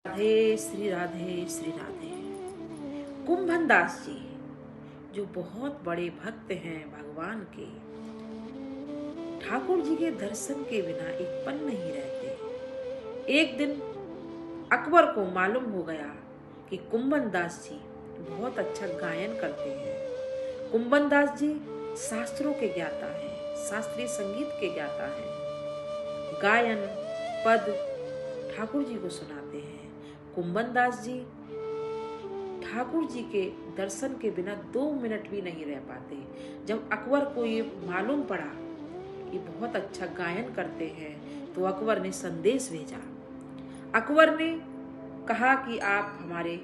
राधे श्री राधे। कुंभन दास जी जो बहुत बड़े भक्त हैं भगवान के, ठाकुर जी के दर्शन के बिना एक पल नहीं रहते। एक दिन अकबर को मालूम हो गया कि कुंभन दास जी बहुत अच्छा गायन करते हैं। कुंभन दास जी शास्त्रों के ज्ञाता हैं, शास्त्रीय संगीत के ज्ञाता हैं। गायन पद ठाकुर जी को सुनाते हैं। कुंभन दास जी ठाकुर जी के दर्शन के बिना 2 मिनट भी नहीं रह पाते। जब अकबर को ये मालूम पड़ा कि बहुत अच्छा गायन करते हैं तो अकबर ने संदेश भेजा। अकबर ने कहा कि आप हमारे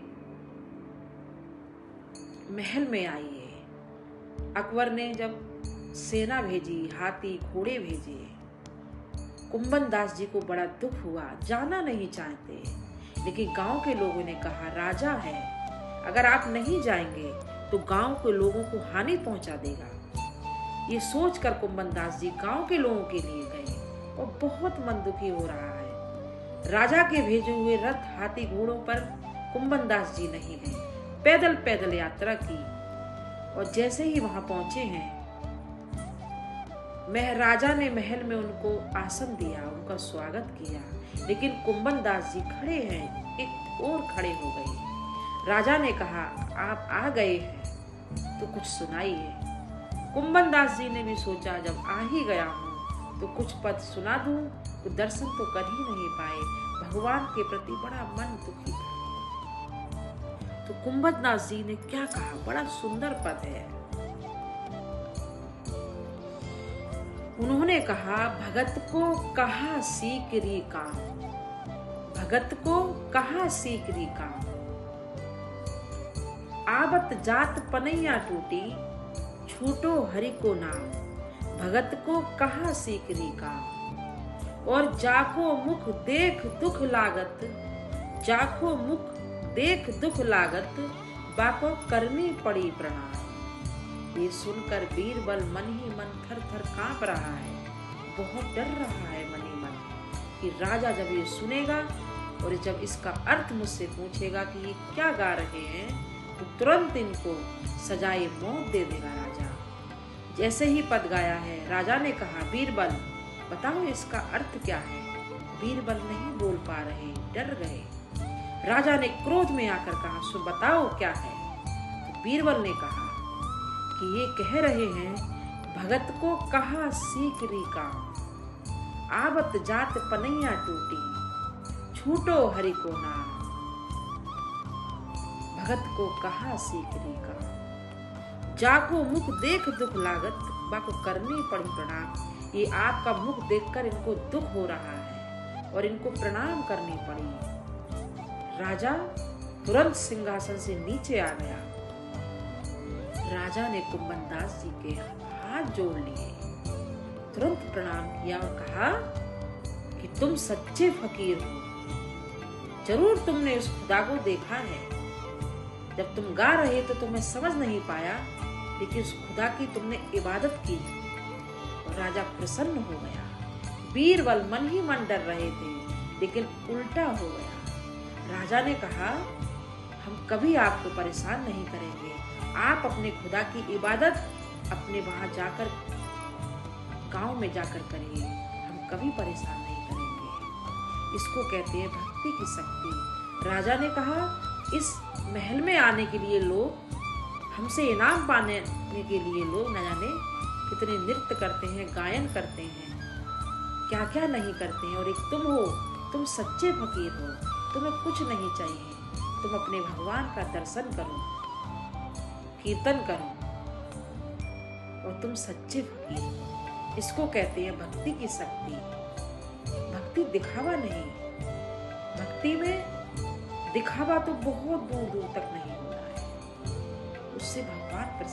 महल में आइए। अकबर ने जब सेना भेजी, हाथी घोड़े भेजे, कुंभन दास जी को बड़ा दुख हुआ, जाना नहीं चाहते। लेकिन गांव के लोगों ने कहा राजा है, अगर आप नहीं जाएंगे तो गांव के लोगों को हानि पहुंचा देगा। ये सोचकर कुंभन दास जी गांव के लोगों के लिए गए और बहुत मन दुखी हो रहा है। राजा के भेजे हुए रथ हाथी घोड़ों पर कुंभन दास जी नहीं गए, पैदल पैदल यात्रा की। और जैसे ही वहां पहुंचे हैं, राजा ने महल में उनको आसन दिया, उनका स्वागत किया। लेकिन कुंभन दास जी खड़े हैं, एक और खड़े हो गए। राजा ने कहा आप आ गए हैं तो कुछ सुनाइए। कुंभन दास जी ने भी सोचा जब आ ही गया हूँ तो कुछ पद सुना दूं, तो दर्शन तो कर ही नहीं पाए। भगवान के प्रति बड़ा मन दुखी था। तो कुंभन दास जी ने क्या कहा, बड़ा सुंदर पद है। उन्होंने कहा भगत को कहा सीकरी काम, भगत को कहा सीकरी काम। आबत जात पनैया टूटी, छूटो हरि को नाम। भगत को कहा सीकरी काम। और जाको मुख देख दुख लागत, जाको मुख देख दुख लागत, बाको करनी पड़ी प्रणाम। ये सुनकर बीरबल मन ही मन थर थर कांप रहा है, बहुत डर रहा है मन ही मन कि राजा जब ये सुनेगा और जब इसका अर्थ मुझसे पूछेगा कि ये क्या गा रहे हैं, तो तुरंत इनको सजाए मौत दे देगा राजा। जैसे ही पद गाया है, राजा ने कहा बीरबल बताओ इसका अर्थ क्या है। बीरबल नहीं बोल पा रहे, डर गए। राजा ने क्रोध में आकर कहा सुन बताओ क्या है। तो बीरबल ने कहा कि ये कह रहे हैं भगत को कहा सीकरी काम, आबत जात पनैया टूटी, छूटो हरि को नाम। भगत को कहा सीकरी काम, जाको मुख देख दुख लागत, बाको करनी पड़ी प्रणाम। ये आपका मुख देखकर इनको दुख हो रहा है और इनको प्रणाम करनी पड़ी। राजा तुरंत सिंहासन से नीचे आ गया। राजा ने कुंभन दास जी के हाथ जोड़ लिए, तुरंत प्रणाम किया और कहा कि तुम सच्चे फकीर हो। जरूर तुमने उस खुदा को देखा है। जब तुम गा रहे तो तुम्हें समझ नहीं पाया, लेकिन उस खुदा की तुमने इबादत की। और राजा प्रसन्न हो गया। बीरबल मन ही मन डर रहे थे, लेकिन उल्टा हो गया। राजा ने कहा हम कभी आपको परेशान नहीं करेंगे। आप अपने खुदा की इबादत अपने वहां जाकर गांव में जाकर करिए, हम कभी परेशान नहीं करेंगे। इसको कहते हैं भक्ति की शक्ति। राजा ने कहा इस महल में आने के लिए लोग, हमसे इनाम पाने के लिए लोग न जाने कितने नृत्य करते हैं, गायन करते हैं, क्या क्या नहीं करते हैं। और एक तुम हो, तुम सच्चे फकीर हो, तुम्हें कुछ नहीं चाहिए। तुम अपने भगवान का दर्शन करो, कीर्तन करो और तुम सच्चे फकीर हो। इसको कहते हैं भक्ति की शक्ति। भक्ति दिखावा नहीं, भक्ति में दिखावा तो बहुत दूर दूर तक नहीं होता है, उससे भगवान